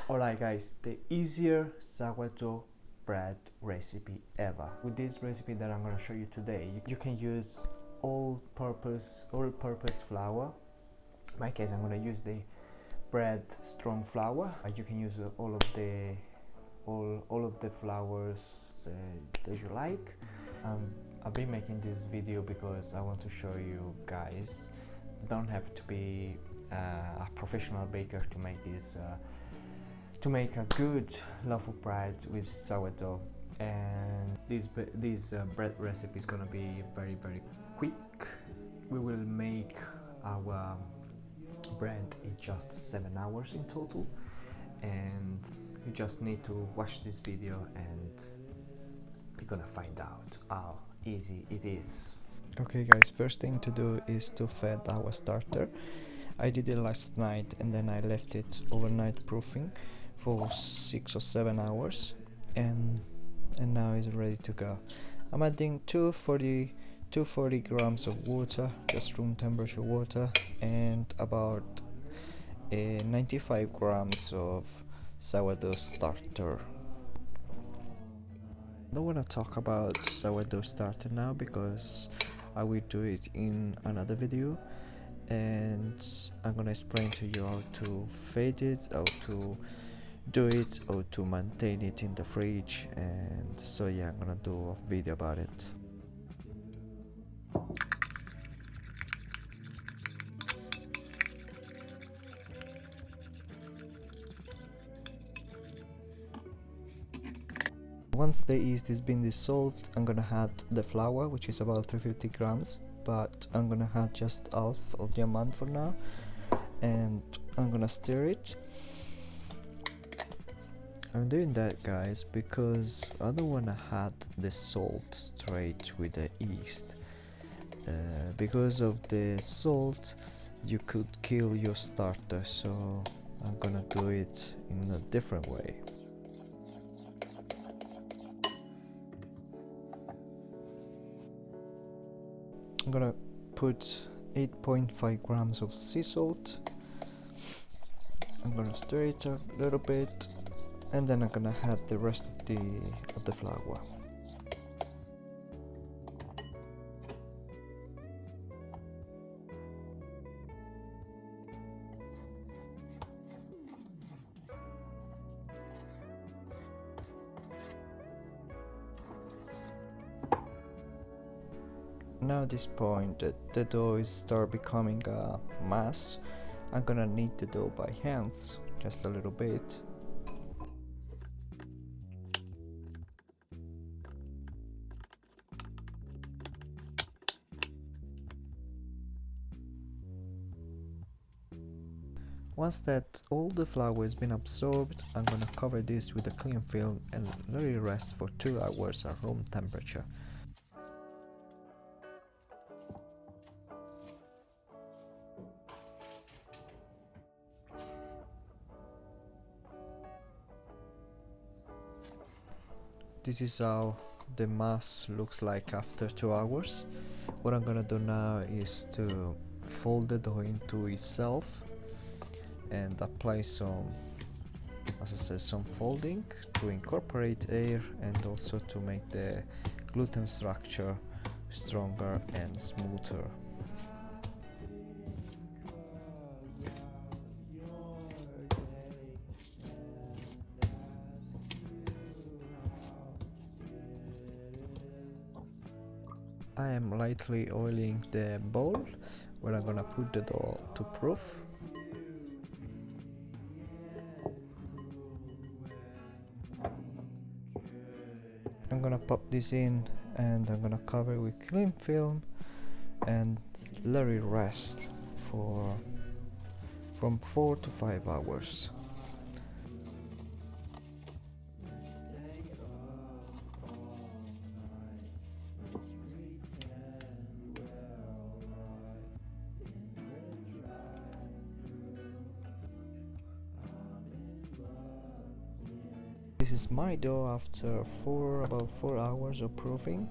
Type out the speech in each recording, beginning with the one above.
Alright guys, the easier sourdough bread recipe ever. With this recipe that I'm gonna show you today, you can use all-purpose flour. In my case, I'm gonna use the bread strong flour. You can use all of the flours that you like. I've been making this video because I want to show you guys don't have to be a professional baker to make this to make a good loaf of bread with sourdough. And this bread recipe is gonna be very quick. We will make our bread in just 7 hours in total, and you just need to watch this video and you're gonna find out how easy it is. Okay guys, first thing to do is to feed our starter. I did it last night and then I left it overnight proofing for 6 or 7 hours, and now it's ready to go. I'm adding 240 grams of water, just room temperature water, and about 95 grams of sourdough starter. I don't want to talk about sourdough starter now because I will do it in another video, and I'm gonna explain to you how to fade it, how to do it, how to maintain it in the fridge. And so yeah, I'm gonna do a video about it. Once the yeast has been dissolved, I'm gonna add the flour, which is about 350 grams, but I'm gonna add just half of the amount for now, and I'm gonna stir it. I'm doing that guys because I don't wanna add the salt straight with the yeast. Because of the salt you could kill your starter, so I'm gonna do it in a different way. I'm gonna put 8.5 grams of sea salt. I'm gonna stir it a little bit, and then I'm gonna add the rest of the flour. Now at this point the dough is start becoming a mass. I'm gonna knead the dough by hands just a little bit. Once that all the flour has been absorbed, I'm gonna cover this with a cling film and let it rest for 2 hours at room temperature. This is how the mass looks like after 2 hours. What I'm gonna do now is to fold the dough into itself and apply some, as I said, some folding to incorporate air and also to make the gluten structure stronger and smoother. I am lightly oiling the bowl where I'm gonna put the dough to proof. I'm gonna pop this in and I'm gonna cover it with cling film and let it rest for from 4 to 5 hours. This is my dough after about 4 hours of proofing.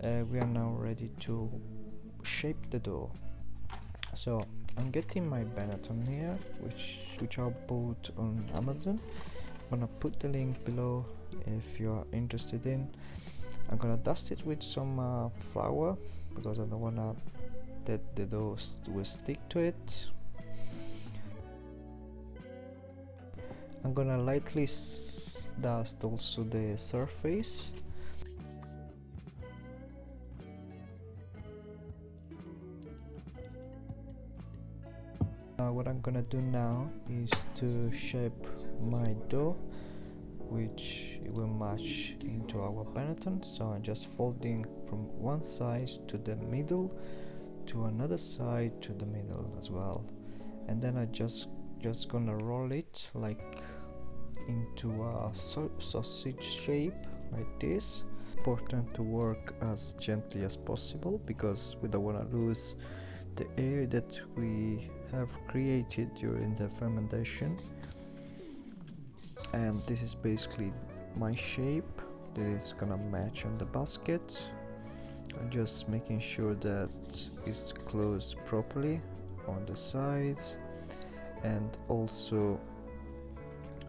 We are now ready to shape the dough. So I'm getting my Benetton here, which I bought on Amazon. I'm gonna put the link below if you are interested in. I'm gonna dust it with some flour because I don't wanna that the dough will stick to it. I'm gonna lightly dust also the surface. What I'm gonna do now is to shape my dough, which it will match into our Benetton. So I'm just folding from one side to the middle, to another side to the middle as well, and then I just gonna roll it like into a sausage shape like this. Important to work as gently as possible because we don't want to lose the air that we have created during the fermentation. And this is basically my shape that is gonna match on the basket. I'm just making sure that it's closed properly on the sides and also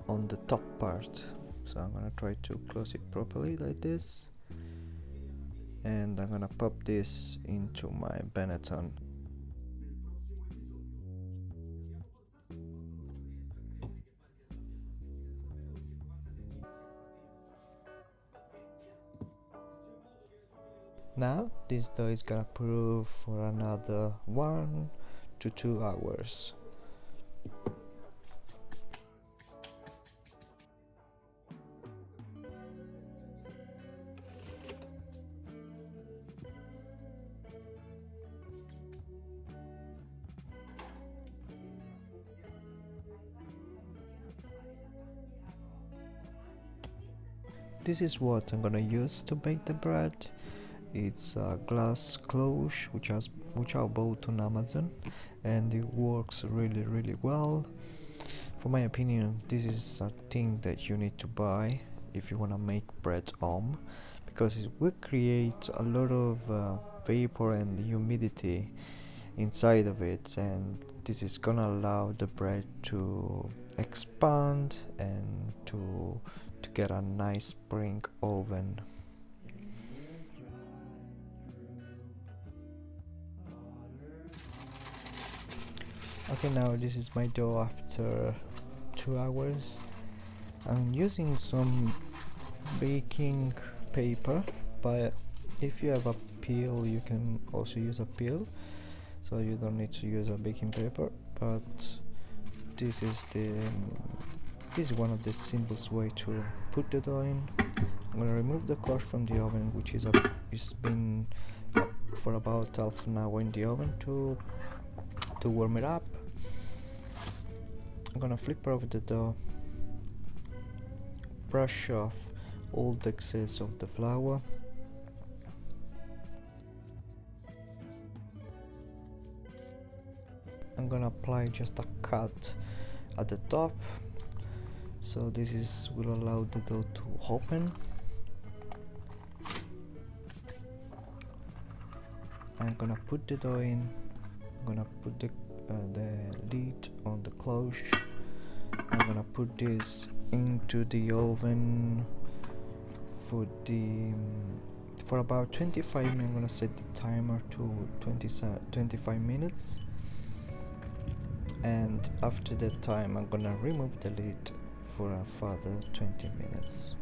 on the top part. So I'm gonna try to close it properly like this, and I'm gonna pop this into my Benetton. Now this dough is gonna proof for another 1 to 2 hours. This is what I'm gonna use to bake the bread. It's a glass cloche which I bought on Amazon, and it works really well. For my opinion, this is a thing that you need to buy if you wanna make bread home, because it will create a lot of vapor and humidity inside of it, and this is gonna allow the bread to expand and to get a nice spring oven. Okay, now this is my dough after 2 hours. I'm using some baking paper, but if you have a peel you can also use a peel, so you don't need to use a baking paper. But this is one of the simplest way to put the dough in. I'm gonna remove the cloche from the oven, which it's been for about half an hour in the oven to warm it up. I'm gonna flip over the dough, brush off all the excess of the flour, I'm gonna apply just a cut at the top, so this will allow the dough to open. I'm gonna put the dough in. I'm gonna put the lid on the cloche. I'm gonna put this into the oven for about 25 minutes. I'm gonna set the timer to 25 minutes, and after that time I'm gonna remove the lid for a further 20 minutes.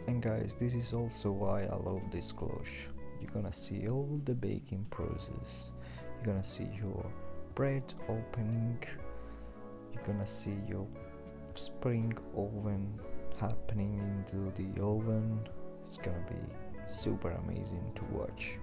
And guys, this is also why I love this cloche. You're gonna see all the baking process, you're gonna see your bread opening, you're gonna see your spring oven happening into the oven. It's gonna be super amazing to watch.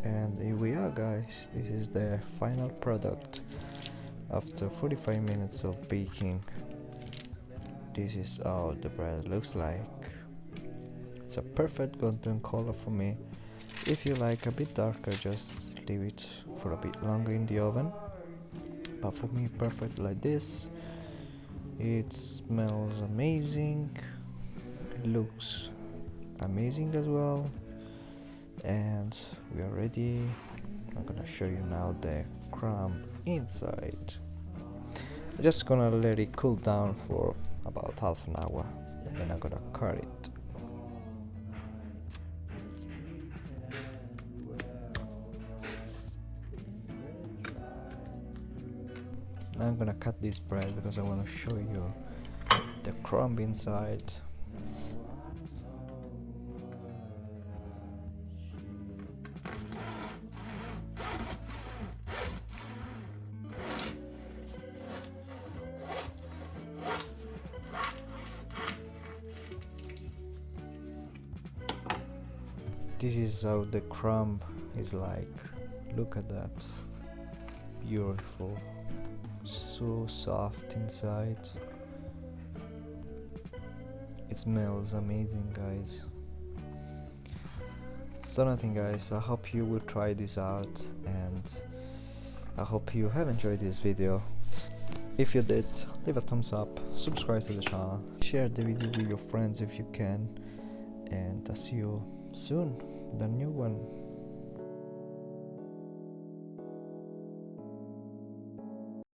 And here we are, guys. This is the final product after 45 minutes of baking. This is how the bread looks like. It's a perfect golden color for me. If you like a bit darker, just leave it for a bit longer in the oven, but for me perfect like this. It smells amazing, it looks amazing as well, and we are ready. I'm gonna show you now the crumb inside. I'm just gonna let it cool down for about half an hour, and then I'm gonna cut it. Now I'm gonna cut this bread because I want to show you the crumb inside. This is how the crumb is like. Look at that. Beautiful. So soft inside. It smells amazing, guys. So nothing, guys, I hope you will try this out, and I hope you have enjoyed this video. If you did, leave a thumbs up, subscribe to the channel, share the video with your friends if you can, and I'll see you soon with a new one.